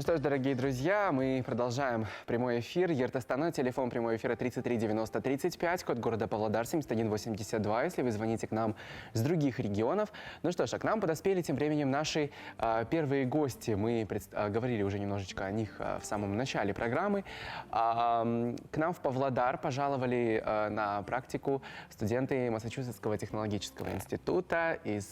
Ну что ж, дорогие друзья, мы продолжаем прямой эфир. ERTIS TAY, телефон прямого эфира 33 90 35, код города Павлодар 7182, если вы звоните к нам с других регионов. Ну что ж, а к нам подоспели тем временем наши первые гости. Мы говорили уже немножечко о них в самом начале программы. К нам в Павлодар пожаловали на практику студенты Массачусетского технологического института из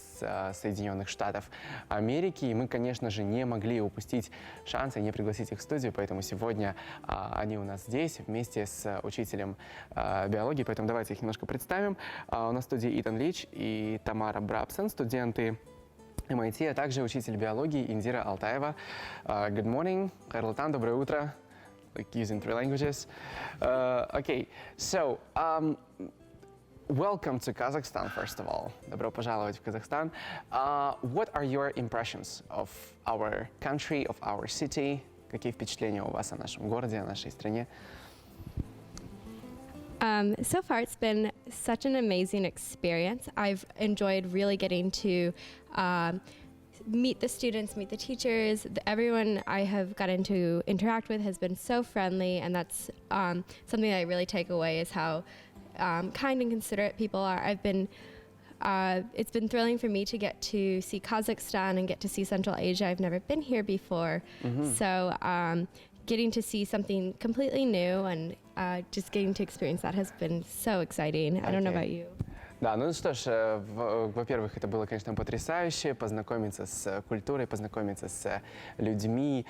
Соединенных Штатов Америки. И мы, конечно же, не могли упустить шанса не пригласить их в студию, поэтому сегодня они у нас здесь вместе с учителем биологии, поэтому давайте их немножко представим. У нас в студии Итан Лич и Тамара Брабсон, студенты MIT, а также учитель биологии Индира Алтаева. Good morning, Харлатан, доброе утро. Like using three languages. Okay, so welcome to Kazakhstan, first of all. Добро пожаловать в Казахстан. What are your impressions of our country, of our city? Какие впечатления у вас о нашем городе, о нашей стране? So far, it's been such an amazing experience. I've enjoyed really getting to meet the students, meet the teachers. Everyone I have gotten to interact with has been so friendly, and that's something I really take away is how kind and considerate people are. It's been thrilling for me to get to see Kazakhstan and get to see Central Asia. I've never been here before. So getting to see something completely new and just getting to experience that has been so exciting. I don't know about you. Да, ну что ж, во-первых, это было, конечно, потрясающе, познакомиться с культурой, познакомиться с людьми.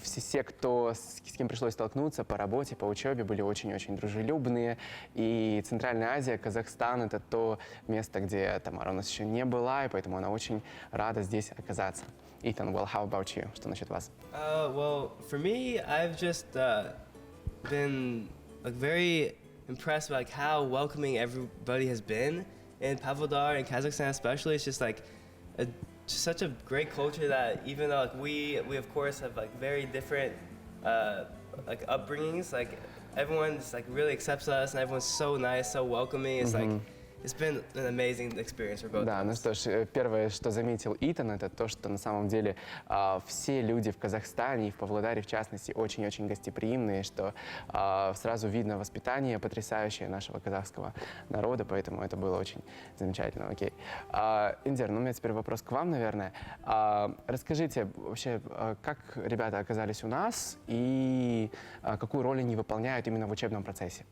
Все, с кем пришлось столкнуться по работе, по учебе, были очень-очень дружелюбные. И Центральная Азия, Казахстан — это то место, где Тамара у нас еще не была, и поэтому она очень рада здесь оказаться. Ethan, well, how about you? Что насчет вас? Well, for me, I've just been very impressed by how welcoming everybody has been in Pavlodar and Kazakhstan especially. It's just just such a great culture that even though we of course have very different upbringings, everyone's really accepts us and everyone's so nice, so welcoming. It's it's been an amazing experience for both of us. Да, ну что ж, первое, что заметил Итан, это то, что на самом деле все люди в Казахстане и в Павлодаре, в частности, очень-очень гостеприимные, что сразу видно воспитание потрясающее нашего казахского народа, поэтому это было очень замечательно. Окей. Индир, ну у меня теперь вопрос к вам, наверное. Расскажите вообще, как ребята оказались у нас и какую роль они выполняют именно в учебном процессе?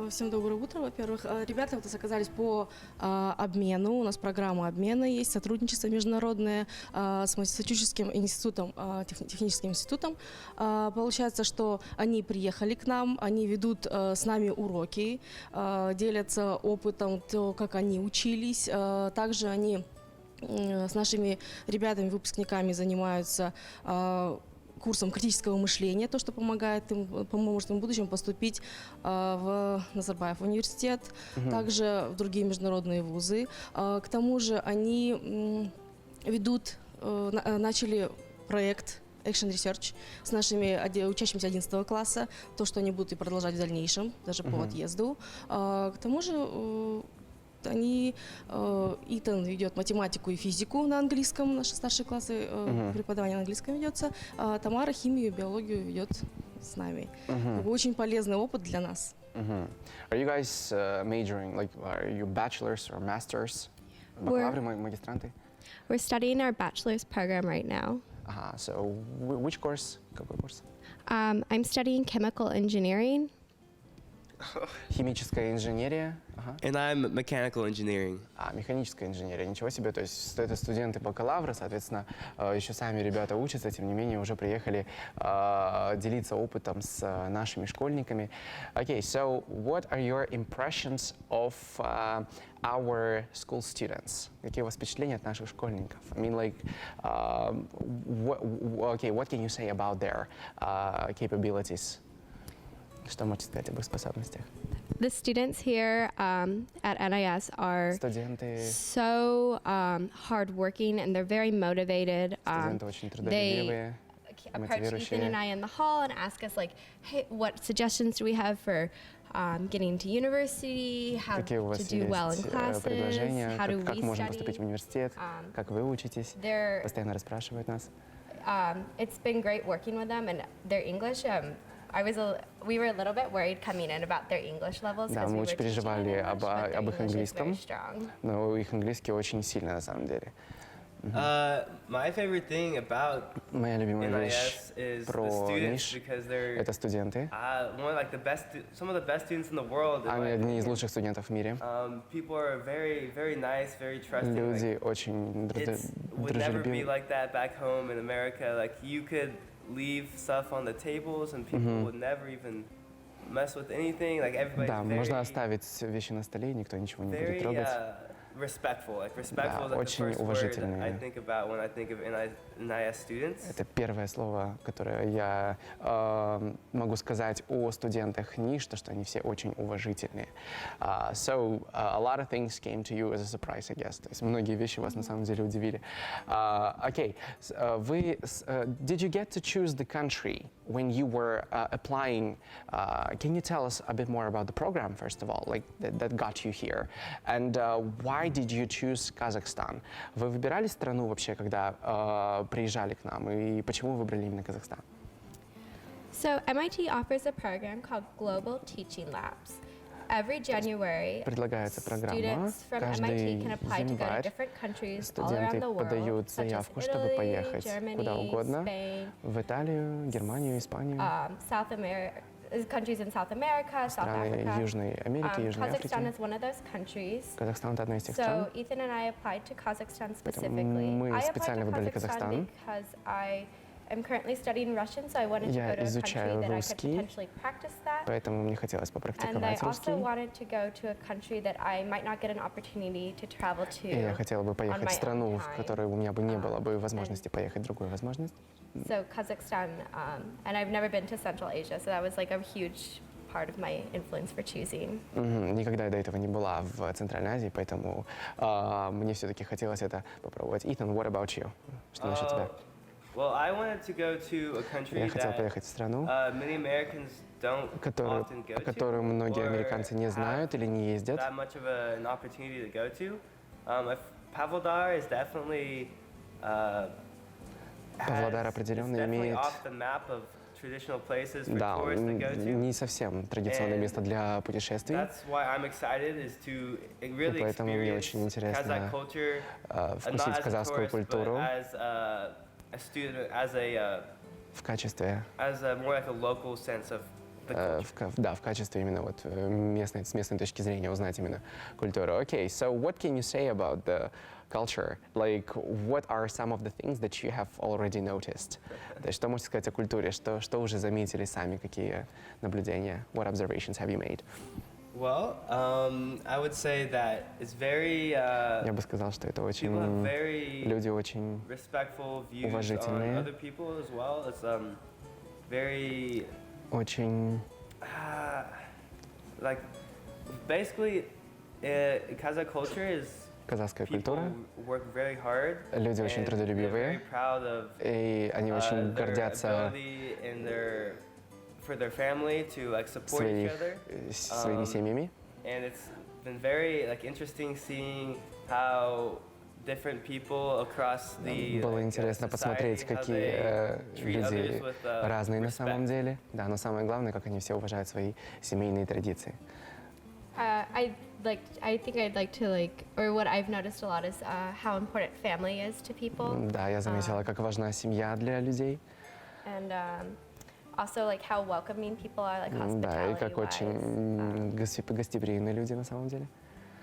Всем доброе утро. Во-первых, ребята у нас оказались по обмену. У нас программа обмена есть, сотрудничество международное с Массачусетским институтом, техническим институтом. Получается, что они приехали к нам, они ведут с нами уроки, делятся опытом, то, как они учились. Также они с нашими ребятами, выпускниками занимаются курсом критического мышления, то, что помогает им, поможет им в будущем поступить в Назарбаев университет, также в другие международные вузы. К тому же они начали проект Action Research с нашими учащимися 11 класса, то, что они будут и продолжать в дальнейшем, даже по отъезду. К тому же Итан ведет математику и физику на английском, наши старшие классы преподавание на английском ведется, а Тамара химию и биологию ведет с нами. Очень полезный опыт для нас. Are you guys majoring, are you bachelors or masters? Бакалавры, магистранты? We're studying our bachelor's program right now. So which course? Какой курс? I'm studying chemical engineering. Химическая инженерия. And I'm mechanical engineering. Механическая инженерия, ничего себе. То есть это студенты бакалавра, соответственно, еще сами ребята учатся, тем не менее уже приехали делиться опытом с нашими школьниками. Okay, so what are your impressions of our school students? Какие у вас впечатления от наших школьников? I mean, what can you say about their capabilities? Что можете сказать об их способностях? The students here at NIS are so hardworking and they're very motivated. Студенты очень трудолюбивые, approach Ethan and I in the hall and ask us hey, what suggestions do we have for getting to university, how to do well in classes, how do we как можем поступить в study. университет, как вы учитесь, постоянно расспрашивают нас. it's been great working with them and their English. We were a little bit worried coming in about their English levels Да, because мы we очень were teaching in переживали English, but their об их English is very английском, strong. но их английский очень сильный на самом деле. My favorite thing about Моя любимая вещь NIS is the про students НИШ because they're — это студенты. one of like the best, some of the best students in the world. in Они my одни из opinion. лучших студентов в мире. People are very, very nice, very trusting. Люди очень It would never be дружелюбивы. like that back home in America. Like you could leave stuff on the tables and people would never even mess with anything. Like everybody's Да, very, можно оставить вещи на столе, и никто ничего не будет very трогать. respectful. Like respectful Да, is like the очень first word уважительные. I think about when I think of NIS students. Это первое слово, которое я могу сказать о студентах НИШ, то, что они все очень уважительные. So, a lot of things came to you as a surprise, I guess. То есть многие вещи вас на самом деле удивили. Okay, did you get to choose the country when you were applying? Can you tell us a bit more about the program, first of all, like that got you here? And why did you choose Kazakhstan? Вы выбирали страну вообще, когда приезжали к нам, и почему вы выбрали именно Казахстан? So MIT offers a program called Global Teaching Labs. Every January, Предлагается программа. students from Каждый MIT can apply to go to январь different countries all around студенты the world, подают such as заявку, чтобы Italy, поехать куда Germany, угодно, Spain, в Италию, Германию, Испанию, South America, countries in South America, South страны Africa. Южной Америки, Южной Kazakhstan Африки. is one of those countries. Казахстан — это одна из тех So стран. Ethan and I applied to Kazakhstan Поэтому specifically. мы I applied специально to выбрали Kazakhstan Казахстан. because I am currently studying Russian, so I wanted to Я go to a country изучаю that I could русский, potentially practice that. Поэтому мне хотелось And I попрактиковать also русский. wanted to go to a country that I might not get an opportunity to travel to. И я хотела бы on поехать my в own страну, в time. которой у меня бы не было бы возможности поехать, другую возможность. So Kazakhstan, and I've never been to Central Asia, so that was like a huge part of my influence for choosing. Никогда я до этого не была в Центральной Азии, поэтому мне все-таки хотелось это попробовать. Ethan, what about you? Что насчет тебя? Well, I wanted to go to a country Я хотел that поехать в страну, many Americans don't often go о которой многие or американцы не знают или не ездят. that much of an opportunity to go to. Pavlodar is definitely Павлодар определенно имеет, off the map of traditional places for да, tourists to go to. не совсем традиционное And место для путешествий. That's why I'm excited is to really поэтому мне experience очень интересно, Kazakh culture, вкусить not as a казахскую tourist, культуру but as a student, в качестве, as a more like a local sense of the culture. да, в качестве именно вот с местной точки зрения узнать именно культуру. Okay, so what can you say about the culture? Like, what are some of the things that you have already noticed? То есть, что можете сказать о культуре? Что уже заметили сами? Какие наблюдения? What observations have you made? Well, I would say that it's very Я бы сказал, что это очень... people have very Люди очень... respectful views on уважительные. other people as well. It's very Очень... like basically Kazakh culture is Казахская people культура. work very hard. Люди очень and they're трудолюбивые. very proud of И они очень their гордятся ability and for their family to like support each other. своими семьями. And it's been very like interesting seeing how different people across the Было like, интересно society, посмотреть, how какие they treat люди others with, разные на самом respect. деле. Да, но самое главное, как они все уважают свои семейные традиции. I think I'd like to or what I've noticed a lot is how important family is to people, Да, я заметила, как важна семья для людей. and also like how welcoming people are, like Да, и как hospitality-wise, очень гостеприимные люди на самом деле.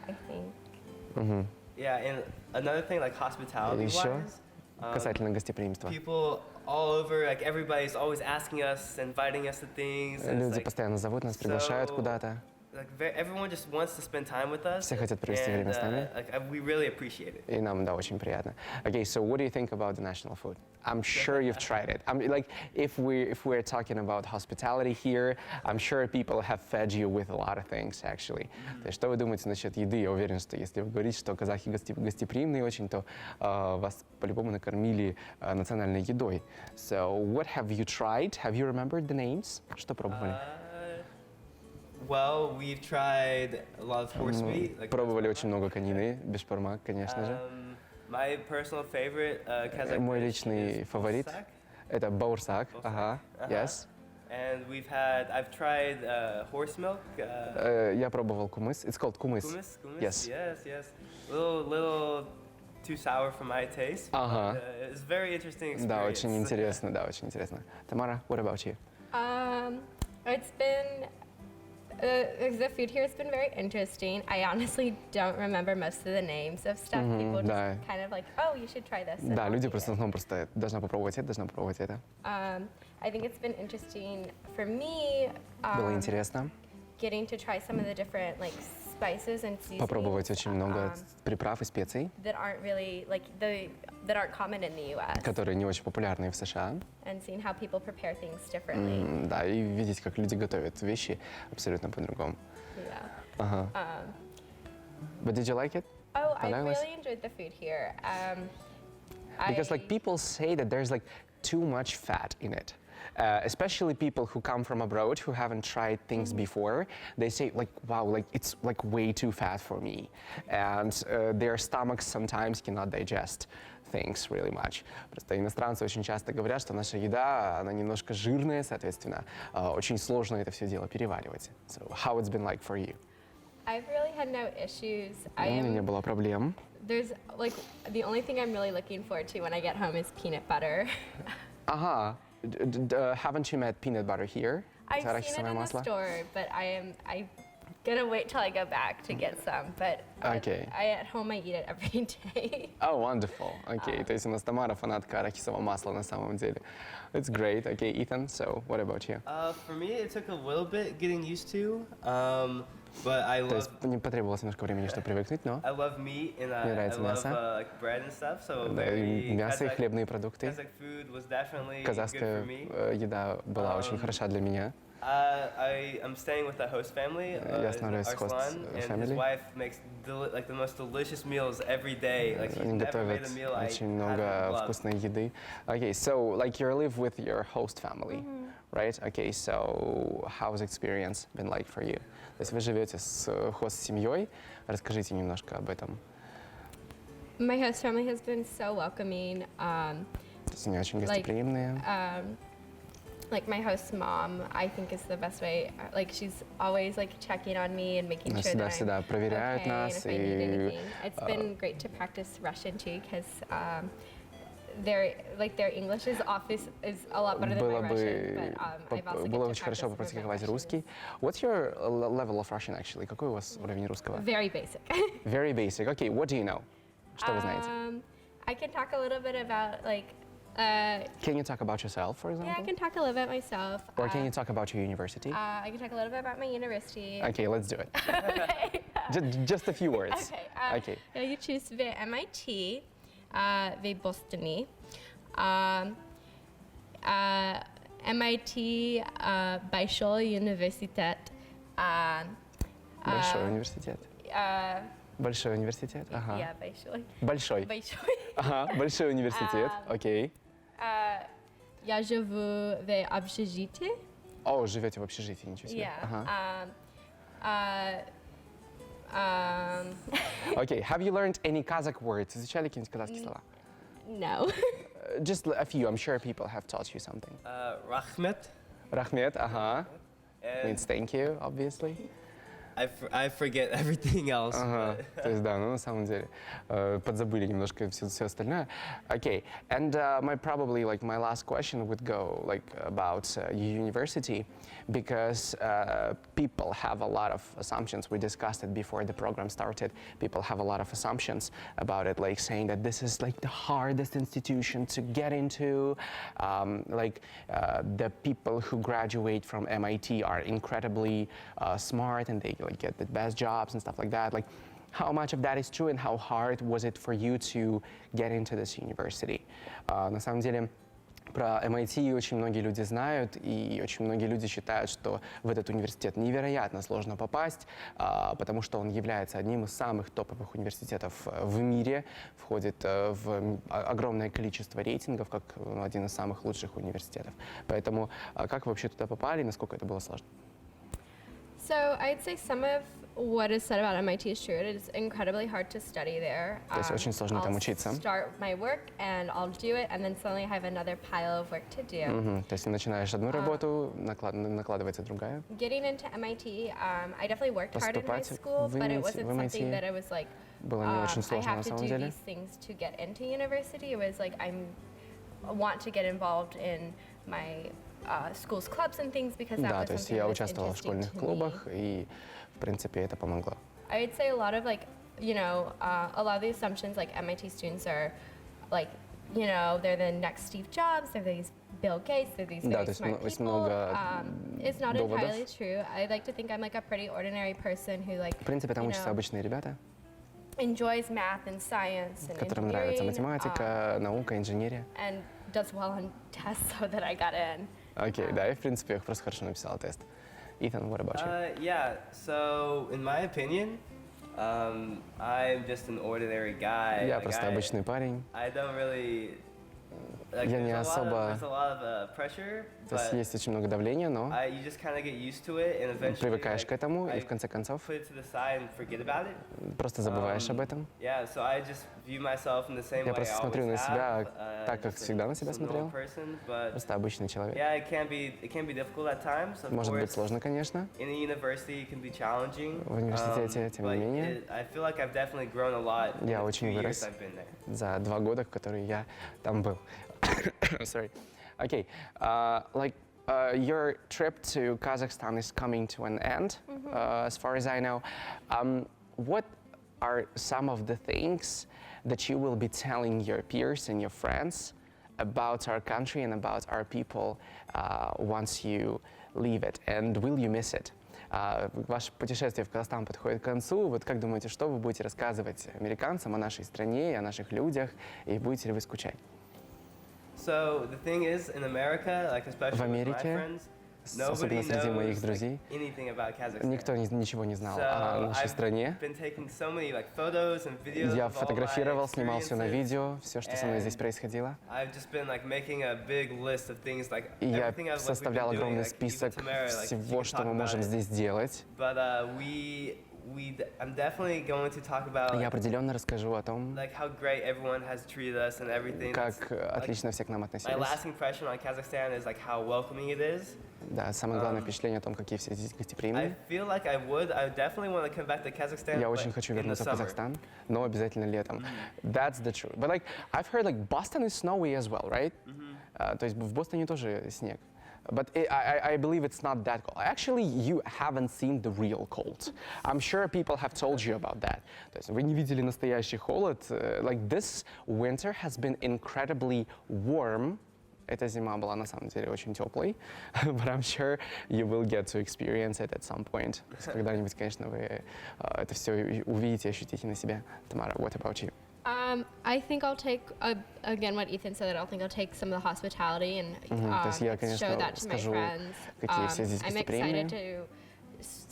I think. Yeah, and another thing like hospitality Еще wise, касательно гостеприимства. people all over, like everybody's always asking us, inviting us to things. And it's Люди like, постоянно зовут нас, приглашают so- куда-то. like everyone just wants to spend time with us. Все хотят провести время с нами. We really appreciate it. И нам, да, очень приятно. Okay, so what do you think about the national food? I'm sure you've tried it. I'm like, if we're talking about hospitality here, I'm sure people have fed you with a lot of things, actually. То есть, что вы думаете насчет еды? Я уверен, что если вы говорите, что казахи гостеприимные очень, то вас по-любому накормили национальной едой. So, what have you tried? Have you remembered the names? Что пробовали? Well, we've tried a lot of horse meat. Like Пробовали очень много конины, бешбармак, конечно же. My personal favorite Kazakh Мой dish личный is фаворит boursak. это баурсак. Ага, yes. And I've tried horse milk. Я пробовал кумыс. It's called кумыс. Kumis? Yes. Yes. Little too sour for my taste. Ага. But, it's very interesting experience. Да, очень интересно, да, очень интересно. Тамара, what about you? It's been the food here has been very interesting. I honestly don't remember most of the names of stuff. People just да. kind of like, oh, you should try this. and Да, I'll люди eat просто в it. основном просто должна попробовать это, должна попробовать это. I think it's been interesting for me Было интересно getting to try some of the different like spices and seasonings попробовать очень много приправ и специй, that aren't really like that aren't common in the U.S. которые не очень популярны в США. and seeing how people prepare things differently. Да, и видеть, как люди готовят вещи абсолютно по-другому. Yeah. Ага. But did you like it? Oh, I Понравилось? really enjoyed the food here. Because like people say that there's like too much fat in it. Especially people who come from abroad who haven't tried things before, they say like, wow, like it's like way too fat for me. And their stomachs sometimes cannot digest things really much. Просто иностранцы очень часто говорят, что наша еда, она немножко жирная, соответственно, очень сложно это все дело переваривать. So how it's been like for you? I've really had no issues. У меня не было проблем. There's like the only thing I'm really looking forward to when I get home is peanut butter. Ага. Haven't you met peanut butter here? I've Это seen it арахисовое in the масло? store, but I'm gonna wait till I go back to get some. But Okay. at home I eat it every day. Oh, wonderful. Okay, то есть у нас Тамара фанатка арахисового масла на самом деле. It's great. Okay, Ethan, so what about you? For me, it took a little bit getting used to, but I То love есть не потребовалось немножко времени, чтобы привыкнуть, но meat and Мне I нравится love мясо. like bread and stuff. So да, и very мясо и Kazakh, хлебные продукты. Kazakh food was definitely good Казахская for me. еда была очень хороша для меня. I'm staying with a host family, Я остановлюсь в host Arslan, and his family. wife makes like the most delicious meals every day. Like he's Они never made готовят a meal I очень haven't много loved. вкусной еды. Okay, so like you live with your host family, right? Okay, so how's experience been like for you? То есть вы живете с хост-семьей. Расскажите немножко об этом. My host family has been so welcoming. То есть они очень гостеприимные. Like my host's mom, I think is the best way. Like she's always like checking on me and making sure that Всегда I'm проверяют okay and нас. if I need anything. It's been great to practice Russian too, because their English is a lot better than my Russian. But I've also Было get очень to хорошо practice more попрактиковать my русский. What's your level of Russian actually? Какой у вас уровень русского? Very basic. Very basic. Okay, what do you know? Что вы знаете? I can talk a little bit about like. Can you talk about yourself, for example? Yeah, I can talk a little bit myself. Or can you talk about your university? I can talk a little bit about my university. Okay, let's do it. Just a few words. Okay. Я учусь в MIT, в Бостоне. MIT большой университет. Большой университет. Большой университет. Ага. Yeah, большой. Большой. Большой. Ага, большой университет. Окей. Я живу в общежитии. О, живете в общежитии, ничего себе. Yeah. Ага. Окей. Have you learned any Kazakh words? Изучали какие-нибудь казахские слова? No. Just a few. I'm sure people have taught you something. Rahmet. Рахмет, ага. And Means thank you, obviously. I forget everything else. Ага, то есть да, ну на самом деле подзабыли немножко все остальное. Okay, and probably like my last question would go like about your university, because people have a lot of assumptions. We discussed it before the program started. People have a lot of assumptions about it, like saying that this is like the hardest institution to get into. The people who graduate from MIT are incredibly smart and they like get the best jobs and stuff like that. Like, how much of that is true and how hard was it for you to get into this university? На самом деле, про MIT очень многие люди знают, и очень многие люди считают, что в этот университет невероятно сложно попасть, потому что он является одним из самых топовых университетов в мире, входит в огромное количество рейтингов, как один из самых лучших университетов. Поэтому как вы вообще туда попали и насколько это было сложно? So I'd say some of what is said about MIT is true. It is incredibly hard to study there. То есть очень сложно там I'll учиться. start my work and I'll do it, and then suddenly I have another pile of work to do. То есть начинаешь одну работу, накладывается другая. Getting into MIT, I definitely worked hard in high Поступать school, в but it MIT wasn't something that it was like, было не очень I сложно have на to самом do деле. these things to get into university. It was like I want to get involved in my school's clubs and things because that Да, was то есть something я that was участвовала в interesting школьных to me. клубах, и, в принципе, это помогло. I would say a lot of like, you know, a lot of the assumptions like MIT students are like, you know, they're the next Steve Jobs, they're these Bill Gates, they're these Да, very то есть smart очень people. много It's not доводов. entirely true. I like to think I'm like a pretty ordinary person who like, В принципе, там you учатся know, обычные ребята, enjoys math and science and которым нравится engineering, математика, наука, инженерия. and does well on tests so that I got in. Окей, да, и, в принципе, я просто хорошо написала тест. Ethan, what about you? Yeah, so in my opinion, I'm just an ordinary guy. Я Like, просто обычный парень. I don't really. Like, Я не there's особо- a lot of pressure, То есть but есть очень много давления, но you just kind of get used to it, and eventually привыкаешь к этому, и I в конце концов put it to the side and forget about it. просто забываешь об этом. Yeah, so I just view myself in the same Я way просто I смотрю always на себя have, так, как just всегда на себя some normal смотрел. person, but Просто обычный человек. yeah, it can be difficult at times. Of Может быть course, сложно, конечно. in a university it can be challenging. В университете, тем не but менее. I feel like I've definitely grown a lot in Я the очень 2 years вырос I've been there. за 2 года, в которые я там был. Sorry. Okay. Your trip to Kazakhstan is coming to an end, as far as I know. What are some of the things that you will be telling your peers and your friends about our country and about our people once you leave it? And will you miss it? Ваше путешествие в Казахстан подходит к концу. Вот как думаете, что вы будете рассказывать американцам о нашей стране и о наших людях? И будете ли вы скучать? So the thing is, in America, like especially В with my Америке, friends, nobody особенно среди моих knows like, друзей, anything about Kazakhstan. никто ничего не знал So о нашей I've стране. been taking so many like photos and videos Я of all my фотографировал, снимал все на experiences. видео, все, что со мной здесь And происходило. I've just been like making a big list of things like И я everything I've like, we've составлял been doing, огромный like, even список Tamara, like, you всего, can что talk мы about можем it. здесь делать. But I'm definitely going to talk about Я like, определенно расскажу о том, like how great everyone has treated us and everything. как That's, отлично все к нам my относились. last impression on Kazakhstan is like how welcoming it is. Да, самое главное впечатление о том, какие все здесь I гостеприимные. feel like I definitely want to come back to Kazakhstan. Я but очень хочу in the вернуться в summer. Казахстан, но обязательно летом. That's the truth. But like, I've heard like Boston is snowy as well, right? То есть в Бостоне тоже снег. But I believe it's not that cold. Actually, you haven't seen the real cold. I'm sure people have told you about that. То есть вы не видели настоящий холод. Like this winter has been incredibly warm. Эта зима была на самом деле очень теплой. But I'm sure you will get to experience it at some point. То есть когда-нибудь, конечно, вы это все увидите, ощутите на себе. Tamara, what about you? I think I'll take, again, what Ethan said, I think I'll take some of the hospitality and То есть я, конечно, show that to my скажу, friends. какие все здесь I'm гостеприимные. excited to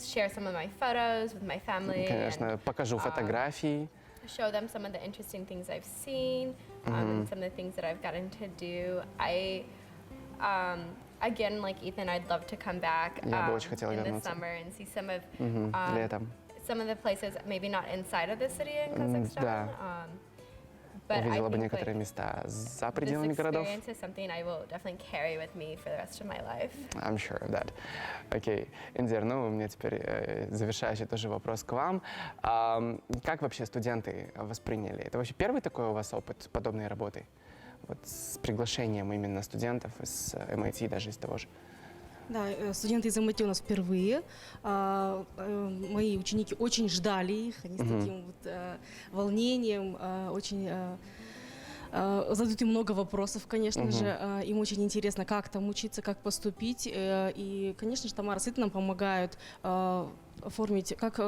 share some of my photos with my family. Конечно, покажу фотографии. Show them some of the interesting things I've seen, and some of the things that I've gotten to do. Again, like Ethan, I'd love to come back Я бы очень хотела in the вернуться. summer and see some of Летом. some of the places, maybe not inside of the city in Kazakhstan. Да. But I Увидела бы think, некоторые like, места за this пределами городов. experience is something I will definitely carry with me for the rest of my life. I'm sure of that. Окей, Индир, ну, у меня теперь завершающий тоже вопрос к вам. Как вообще студенты восприняли? Это вообще первый такой у вас опыт подобной работы? Вот с приглашением именно студентов из MIT, даже из того же. Да, студенты из MIT у нас впервые. Мои ученики очень ждали их, они с таким вот волнением, очень задают им много вопросов, конечно же. Им очень интересно, как там учиться, как поступить. И, конечно же, Тамара с Итаном помогают оформить, как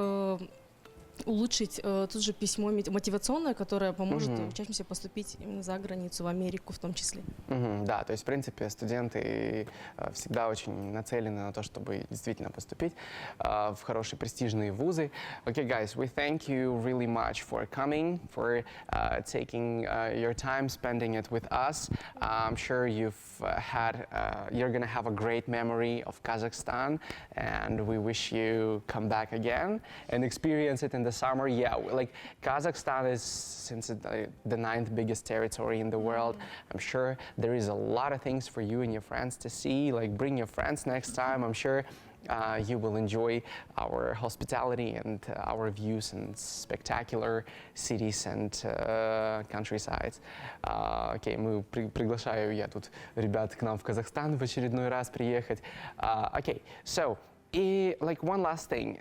улучшить тут же письмо мотивационное, которое поможет учащимся поступить именно за границу, в Америку в том числе. Да, то есть, в принципе, студенты всегда очень нацелены на то, чтобы действительно поступить в хорошие престижные вузы. Okay, guys, we thank you really much for coming, for taking your time, spending it with us. I'm sure you're gonna have a great memory of Kazakhstan, and we wish you come back again and experience it in the summer. Yeah, like Kazakhstan is, since it's the 9th biggest territory in the world, I'm sure there is a lot of things for you and your friends to see. Like, bring your friends next time. I'm sure you will enjoy our hospitality and our views and spectacular cities and countrysides. Окей, приглашаю я тут ребят к нам в Казахстан в очередной раз приехать. Okay, so like one last thing,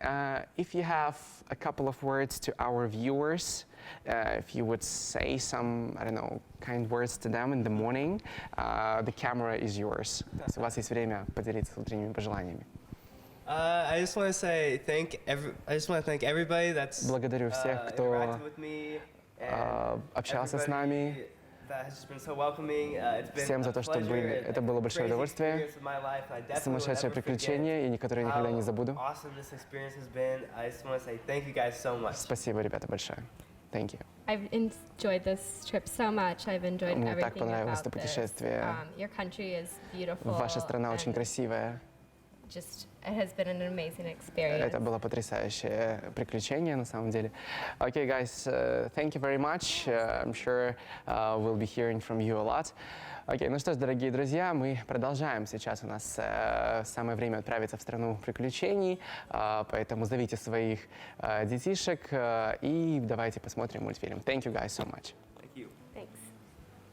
if you have a couple of words to our viewers, if you would say some, I don't know, kind words to them in the morning, the camera is yours. У вас есть время поделиться утренними пожеланиями. I just want to say I just want to thank everybody that's Благодарю всех, кто interacted with me and общался с нами. That has just been so welcoming. It's been Всем за то, что были. Это было большое удовольствие, сумасшедшее приключение, которое я никогда не забуду. Awesome this experience has been. I just want to say thank you guys so much. Спасибо, ребята, большое. Thank you. I've enjoyed this trip so much. I've enjoyed Мне так everything понравилось about это this. путешествие. Your country is beautiful. Ваша страна очень and красивая. Just, it has been an amazing experience. Это было потрясающее приключение, на самом деле. Okay, guys, thank you very much. I'm sure we'll be hearing from you a lot. Окей, ну что ж, дорогие друзья, мы продолжаем. Сейчас у нас самое время отправиться в страну приключений, поэтому зовите своих детишек и давайте посмотрим мультфильм. Thank you guys so much.